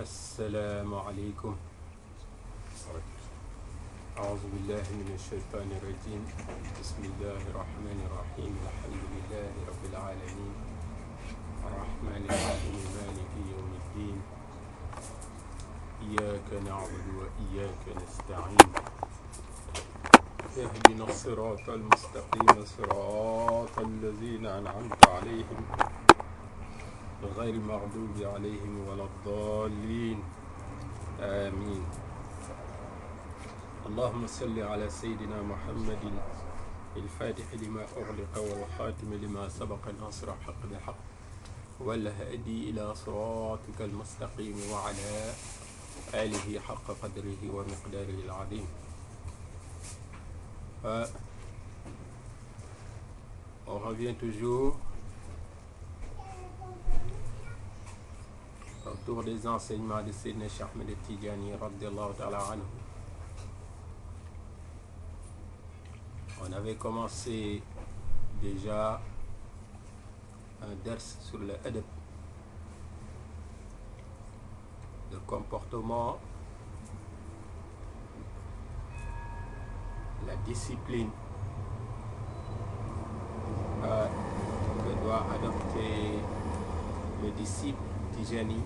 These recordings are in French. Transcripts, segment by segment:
السلام عليكم. أعوذ بالله من الشيطان الرجيم. بسم الله الرحمن الرحيم. الحمد لله رب العالمين الرحمن الرحيم مالك يوم الدين. إياك نعبد وإياك نستعين. اهدنا الصراط المستقيم صراط الذين أنعمت عليهم غير المغضوب عليهم ولا الضالين آمين. اللهم صل على سيدنا محمد الفاتح لما أغلق والخاتم لما سبق ناصر الحق بالحق والهادي إلى صراطك المستقيم وعلى آله حق قدره ومقداره العظيم. On revient toujours autour des enseignements de Sayyidina Cheikh Ahmed Tidjani radiyallahu ta'ala anhu. On avait commencé déjà un ders sur le adab, le comportement, la discipline que doit adopter le disciple Tidjani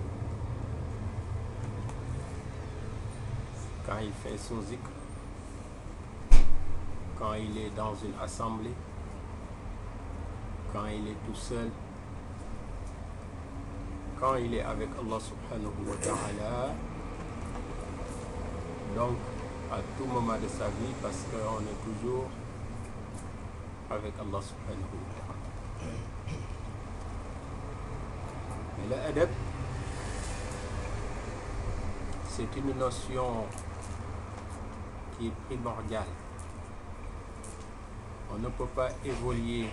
quand il fait son zikr, quand il est dans une assemblée, quand il est tout seul, quand il est avec Allah subhanahu wa ta'ala, donc à tout moment de sa vie, parce qu'on est toujours avec Allah subhanahu wa ta'ala. Mais le adab, c'est une notion qui est primordiale. On ne peut pas évoluer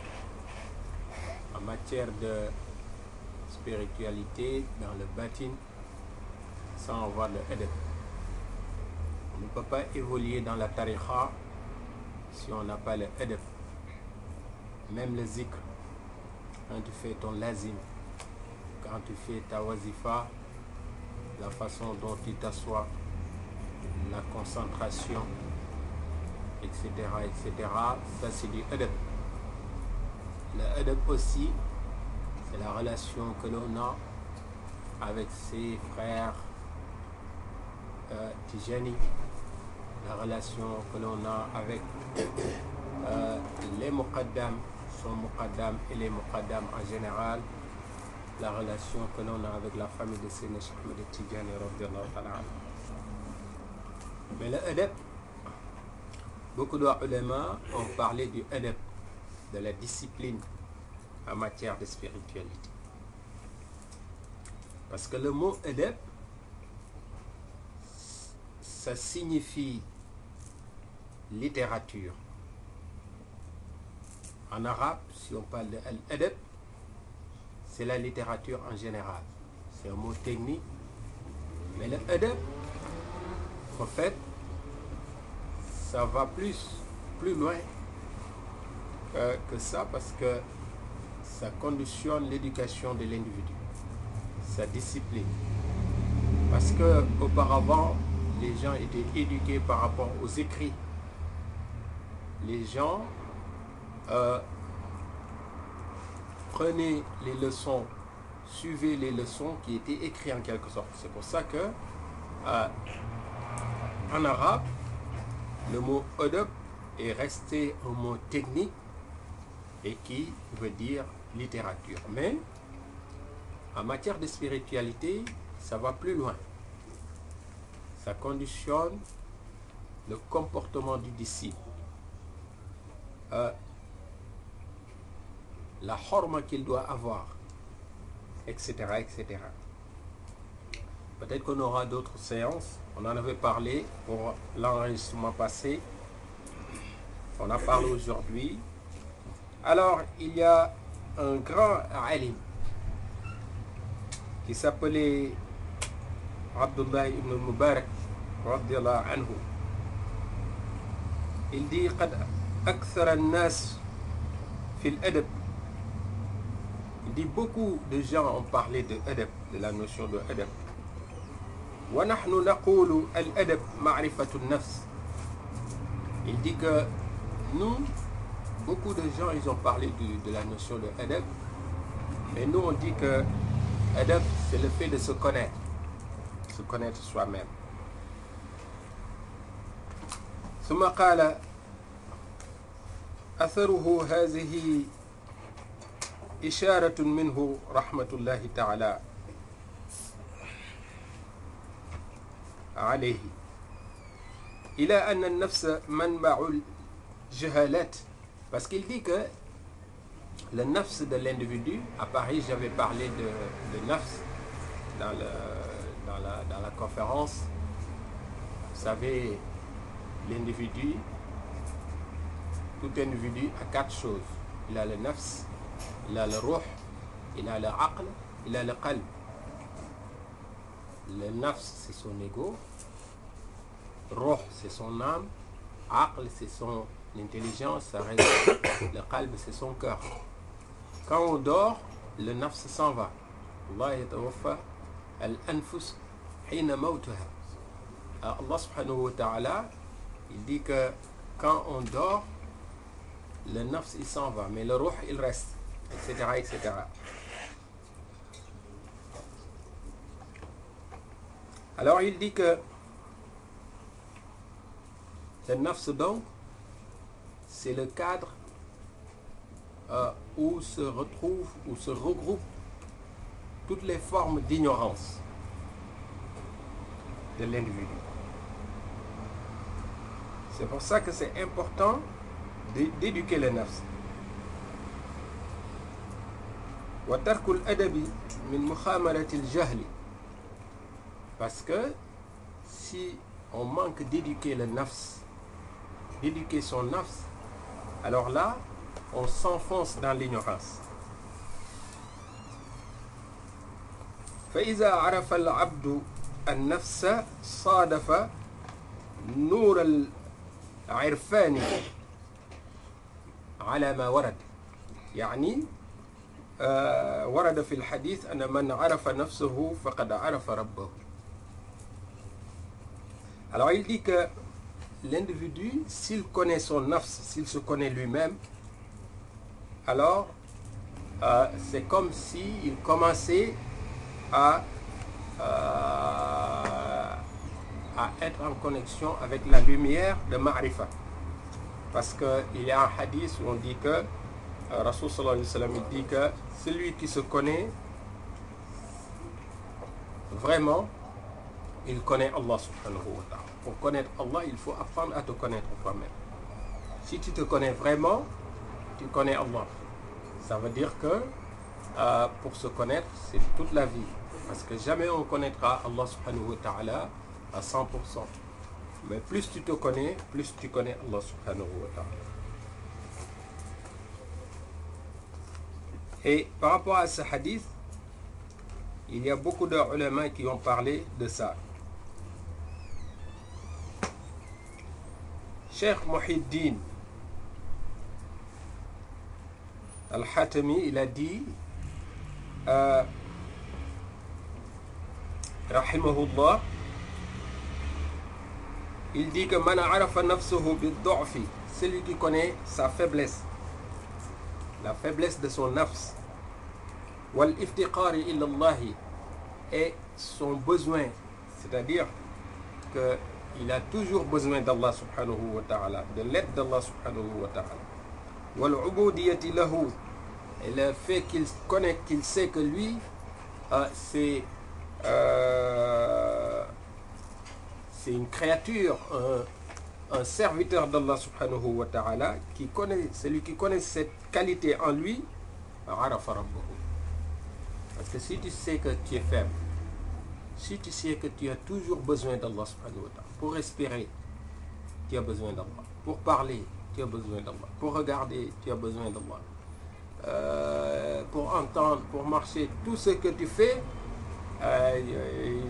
en matière de spiritualité dans le batin sans avoir le adab. On ne peut pas évoluer dans la tariqa si on n'a pas le adab. Même le zikr, quand tu fais ton lazim, quand tu fais ta wazifa, la façon dont tu t'assois, la concentration, etc., etc., ça c'est du adab. Le adab aussi, c'est la relation que l'on a avec ses frères Tidjani, la relation que l'on a avec les muqaddam, son muqaddam et les muqaddam en général, la relation que l'on a avec la famille de Sayyidina Cheikh Ahmed Tidjani radiyallahu ta'ala anhu. Mais le adab, beaucoup d'ulama ont parlé du adab, de la discipline en matière de spiritualité. Parce que le mot adab, ça signifie littérature. En arabe, si on parle de l'adab, c'est la littérature en général. C'est un mot technique. Mais le adab, en fait, ça va plus loin que ça, parce que ça conditionne l'éducation de l'individu, sa discipline. Parce que auparavant, les gens étaient éduqués par rapport aux écrits. Les gens prenaient les leçons, suivaient les leçons qui étaient écrites en quelque sorte. C'est pour ça que en arabe, le mot adab est resté un mot technique et qui veut dire littérature. Mais en matière de spiritualité, ça va plus loin. Ça conditionne le comportement du disciple, la horma qu'il doit avoir, etc., etc. Peut-être qu'on aura d'autres séances. On en avait parlé pour l'enregistrement passé. On en parle aujourd'hui. Alors, il y a un grand alim qui s'appelait Abdullah ibn Mubarak radiyallahu anhu. Il dit قد أكثر الناس في الأدب. Il dit beaucoup de gens ont parlé de adab, de la notion de adab. وَنَحْنُ نَقُولُ الْأَدَبْ مَعْرِفَةُ النَّفْسِ. Il dit que nous, beaucoup de gens, ils ont parlé de la notion de adab, mais nous on dit que adab, c'est le fait de se connaître soi-même. ثم قال أثره هذه إشارة منه رحمة الله تعالى عليه إلى أن النفس منبع الجهالات. Parce qu'il dit que le nafs de l'individu, à Paris j'avais parlé de nafs dans la conférence. Vous savez, l'individu, tout individu a 4 choses. Il a le nafs, il a le ruh, il a le aql, il a le qalb. Le nafs c'est son ego, ruh c'est son âme, aql c'est son intelligence, sa raison, le qalb c'est son cœur. Quand on dort, le nafs s'en va. Allah yatawaffa al-anfus hina mawtaha. Allah subhanahu wa ta'ala, il dit que quand on dort, le nafs il s'en va, mais le ruh il reste, etc., etc. Alors il dit que le nafs donc, c'est le cadre où se retrouvent, où se regroupent toutes les formes d'ignorance de l'individu. C'est pour ça que c'est important d'éduquer le nafs. وَتَرْكُ الْأَدَبِ مِنْ مُخَامَرَةِ الْجَهْلِ. Parce que si on manque d'éduquer le nafs, d'éduquer son nafs, alors là, on s'enfonce dans l'ignorance. فإذا عرف العبد النفس صادف نور العرفان على ما ورد. يعني ورد في الحديث أن من عرف نفسه فقد عرف ربه. Alors il dit que l'individu, s'il connaît son nafs, s'il se connaît lui-même, alors c'est comme s'il commençait à être en connexion avec la lumière de Ma'rifa. Parce qu'il y a un hadith où on dit que Rasul sallallahu alayhi wa sallam dit que celui qui se connaît vraiment, il connaît Allah subhanahu wa ta'ala. Pour connaître Allah, il faut apprendre à te connaître toi-même. Si tu te connais vraiment, tu connais Allah. Ça veut dire que pour se connaître, c'est toute la vie. Parce que jamais on connaîtra Allah subhanahu wa ta'ala à 100%. Mais plus tu te connais, plus tu connais Allah subhanahu wa ta'ala. Et par rapport à ce hadith, il y a beaucoup de ulama qui ont parlé de ça. Cheikh Muhyiddin Al-Hatami, il a dit rahimahullah, il dit que man arafa nafsuhu bid-du'fi, celui qui connaît sa faiblesse, la faiblesse de son nafs, wal iftiqari ila Allah, et son besoin, c'est-à-dire que il a toujours besoin d'Allah subhanahu wa ta'ala, de l'aide d'Allah subhanahu wa ta'ala. Wal ubudiyati lahu, et le fait qu'il connaît, qu'il sait que lui c'est une créature, un serviteur d'Allah subhanahu wa ta'ala, qui connaît, celui qui connaît cette qualité en lui, arafa rabbahu. Parce que si tu sais que tu es faible, si tu sais que tu as toujours besoin d'Allah subhanahu wa ta'ala, pour respirer, tu as besoin d'Allah, pour parler, tu as besoin d'Allah, pour regarder, tu as besoin d'Allah, pour entendre, pour marcher, tout ce que tu fais,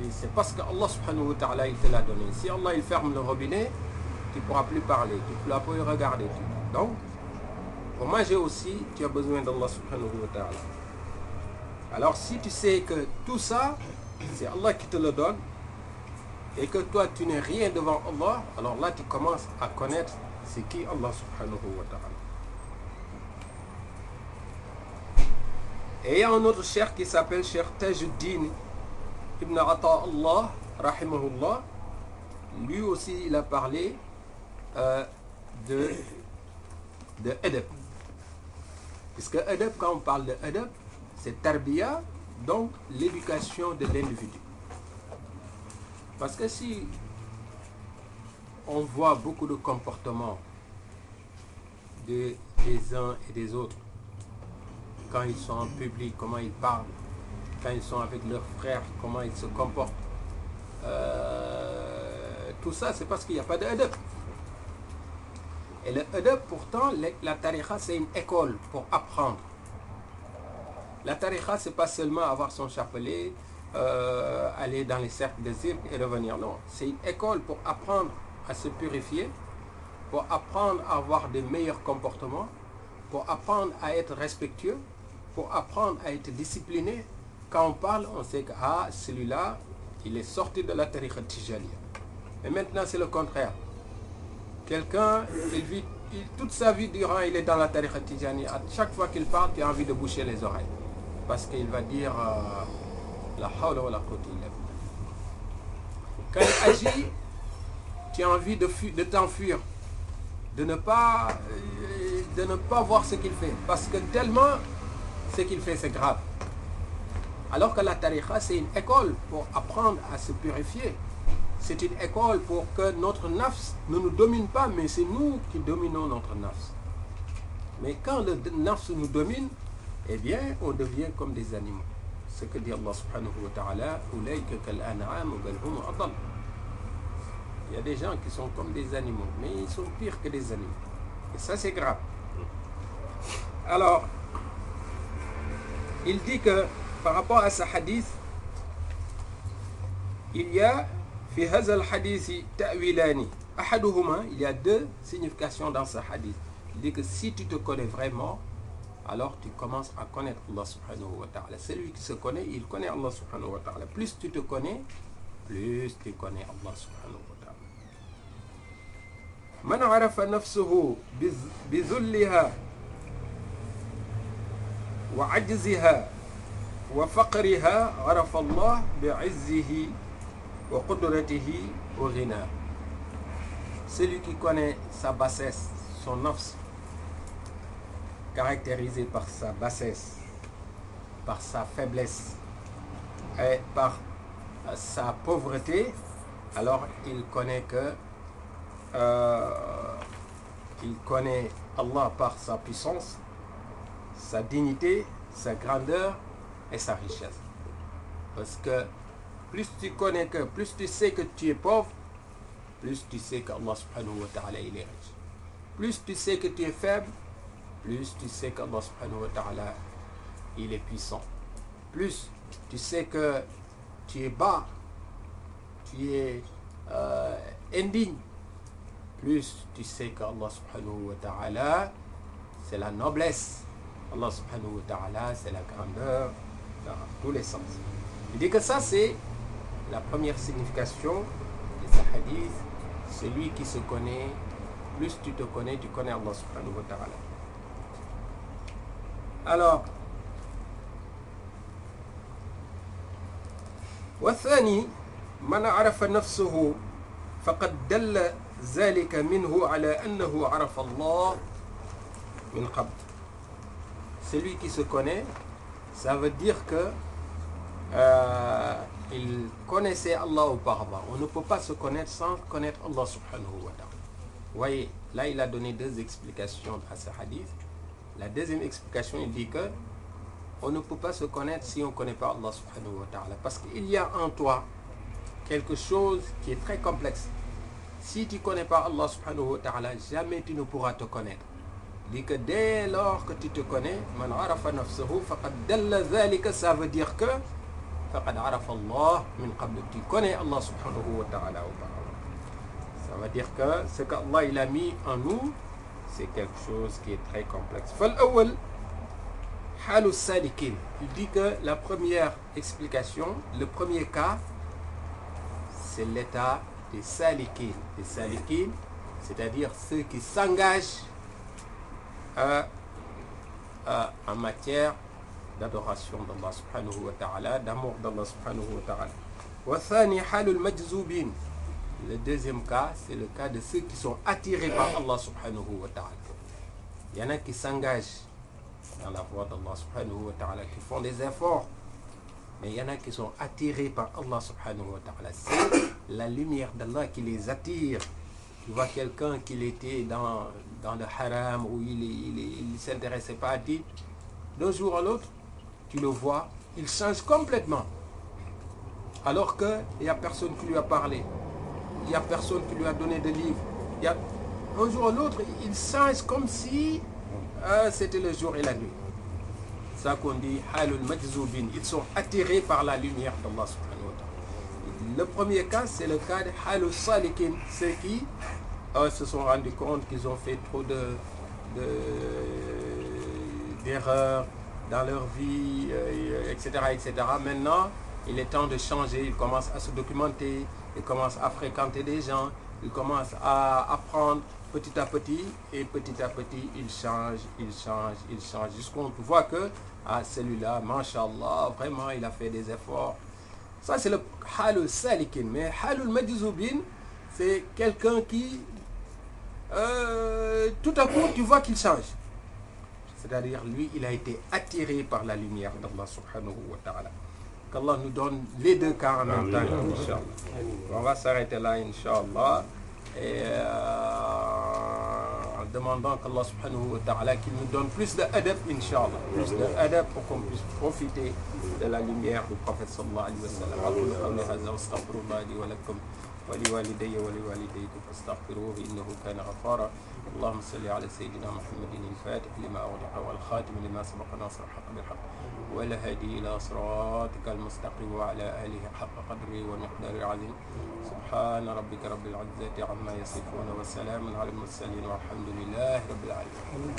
c'est parce que Allah subhanahu wa ta'ala il te l'a donné. Si Allah il ferme le robinet, tu ne pourras plus parler, tu ne pourras plus regarder. Donc, pour manger aussi, tu as besoin d'Allah subhanahu wa ta'ala. Alors si tu sais que tout ça, c'est Allah qui te le donne, et que toi tu n'es rien devant Allah, alors là tu commences à connaître c'est qui Allah subhanahu wa ta'ala. Et il y a un autre cheikh qui s'appelle Cheikh Tajuddin Ibn Ata'Allah rahimahullah. Lui aussi il a parlé de adab. Puisque adab, quand on parle de adab, c'est tarbiya, donc l'éducation de l'individu. Parce que si on voit beaucoup de comportements des uns et des autres, quand ils sont en public, comment ils parlent, quand ils sont avec leurs frères, comment ils se comportent, tout ça c'est parce qu'il n'y a pas d'adab. Et le adab, pourtant, la tariqa, c'est une école pour apprendre. La tariqa, c'est pas seulement avoir son chapelet, aller dans les cercles de zikr et revenir. Non, c'est une école pour apprendre à se purifier, pour apprendre à avoir de meilleurs comportements, pour apprendre à être respectueux, pour apprendre à être discipliné. Quand on parle, on sait que celui-là, il est sorti de la tariqa tijaniya. Et maintenant, c'est le contraire. Quelqu'un, il vit toute sa vie durant, il est dans la tariqa tijaniya. À chaque fois qu'il parle, tu as envie de boucher les oreilles. Parce qu'il va dire la hawla wa la quwwata illa billah. Quand il agit, tu as envie de t'enfuir, de ne pas voir ce qu'il fait. Parce que tellement ce qu'il fait, c'est grave. Alors que la tariqa, c'est une école pour apprendre à se purifier. C'est une école pour que notre nafs ne nous domine pas, mais c'est nous qui dominons notre nafs. Mais quand le nafs nous domine, eh bien, on devient comme des animaux. Ce que dit Allah subhanahu wa ta'ala, il y a des gens qui sont comme des animaux, mais ils sont pires que des animaux. Et ça, c'est grave. Alors, il dit que par rapport à ce hadith, il y a في هذا الحديث تأويلان أحدهما, il y a deux significations dans ce hadith. Il dit que si tu te connais vraiment, alors tu commences à connaître Allah subhanahu wa ta'ala. Celui qui se connaît, il connaît Allah subhanahu wa ta'ala. Plus tu te connais, plus tu connais Allah subhanahu wa ta'ala. من عرف نفسه بذلها وعجزها وفقرها عرف الله بعزه Celui qui connaît sa bassesse, son nafs, caractérisé par sa bassesse, par sa faiblesse et par sa pauvreté, alors il connaît que il connaît Allah par sa puissance, sa dignité, sa grandeur et sa richesse. Parce que plus tu connais que, plus tu sais que tu es pauvre, plus tu sais que Allah subhanahu wa ta'ala il est riche. Plus tu sais que tu es faible, plus tu sais que Allah subhanahu wa ta'ala il est puissant. Plus tu sais que tu es bas, tu es indigne, plus tu sais que Allah subhanahu wa ta'ala c'est la noblesse. Allah subhanahu wa ta'ala c'est la grandeur dans tous les sens. Il dit que ça c'est la première signification de ce hadith. Celui qui se connaît, plus tu te connais, tu connais Allah subhanahu wa ta'ala. Alors, والثاني من عرف نفسه فقد دل ذلك منه على أنه عرف الله من قبل. Celui qui se connaît, ça veut dire que il connaissait Allah auparavant. On ne peut pas se connaître sans connaître Allah subhanahu wa ta'ala. Vous voyez, là il a donné deux explications à ce hadith. La deuxième explication, il dit que on ne peut pas se connaître si on ne connaît pas Allah subhanahu wa ta'ala. Parce qu'il y a en toi quelque chose qui est très complexe. Si tu ne connais pas Allah subhanahu wa ta'ala, jamais tu ne pourras te connaître. Il dit que dès lors que tu te connais, man arafa nafsahu faqad dalla dhalika, ça veut dire que faqad arafa Allah min qabl, tu connais Allah subhanahu wa ta'ala auparavant. Ça veut dire que ce qu'Allah il a mis en nous, c'est quelque chose qui est très complexe. فالأول حال السالكين. Il dit que la première explication, le premier cas, c'est l'état des salikin. Les salikin, c'est-à-dire ceux qui s'engagent en matière d'adoration d'Allah subhanahu wa ta'ala, d'amour d'Allah subhanahu wa ta'ala. وَثَانِي حَالُ الْمَجْزُوبِينَ. Le deuxième cas, c'est le cas de ceux qui sont attirés par Allah subhanahu wa ta'ala. Il y en a qui s'engagent dans la voie d'Allah subhanahu wa ta'ala, qui font des efforts, mais il y en a qui sont attirés par Allah subhanahu wa ta'ala. C'est la lumière d'Allah qui les attire. Tu vois quelqu'un qui était dans le haram, où il ne s'intéressait pas à Dieu, d'un jour à l'autre, tu le vois, il change complètement. Alors qu'il n'y a personne qui lui a parlé, il n'y a personne qui lui a donné de livres. Un jour à l'autre, il change comme si c'était le jour et la nuit. C'est ça qu'on dit halul majzoubin. Ils sont attirés par la lumière d'Allah subhanahu wa ta'ala. Le premier cas, c'est le cas de halul salikin, ceux qui se sont rendus compte qu'ils ont fait trop d'erreurs dans leur vie, etc., etc. Maintenant, il est temps de changer. Ils commencent à se documenter, ils commencent à fréquenter des gens, ils commencent à apprendre petit à petit, et petit à petit, ils changent, jusqu'on voit que celui-là, mashallah, vraiment, il a fait des efforts. Ça, c'est le halul salikin. Mais halul majzoubin, c'est quelqu'un qui, tout à coup, tu vois qu'il change. C'est-à-dire, lui, il a été attiré par la lumière d'Allah subhanahu wa ta'ala. Qu'Allah nous donne les deux cas en même temps, Inch'Allah. On va s'arrêter là, Inch'Allah. Et en demandant qu'Allah subhanahu wa ta'ala qu'il nous donne plus d'adab, Inch'Allah. Plus d'adab pour qu'on puisse profiter de la lumière du prophète sallallahu alayhi wa sallam. أقول قولي هذا واستغفر الله لي ولكم ولوالدي ولوالديكم فاستغفروه إنه كان غفارا. اللهم صل على سيدنا محمد الفاتح لما أغلق والخاتم لما سبق ناصر الحق بالحق والهادي إلى صراطك المستقيم وعلى آله حق قدره والمقدار العظيم. سبحان ربك رب العزة عما يصفون وسلام على المرسلين والحمد لله رب العالمين.